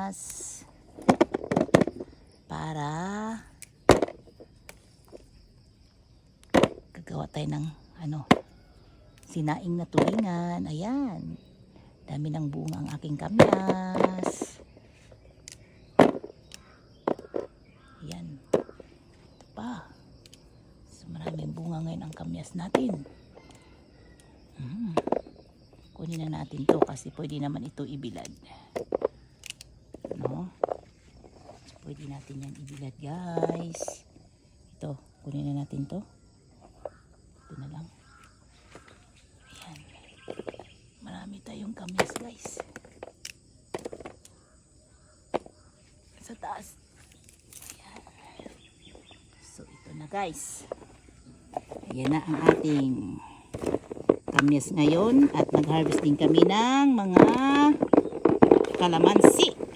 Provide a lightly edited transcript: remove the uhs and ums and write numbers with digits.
kamyas para gagawa tayo ng sinaing na tulingan. Ayan, dami ng bunga ang aking kamyas. Ayan, ito pa. So, maraming bunga ngayon ang kamyas natin. Kunin na natin to kasi pwede naman ito ibilad. No? So, pwede natin yan ibilad, guys. Ito, kunin na natin to. Ito na lang. Ayan. Marami tayong kamyas, guys. Sa taas. Ayan. So, ito na, guys. Ayan na ang ating kamyas ngayon. At nag-harvest din kami ng mga kalamansi.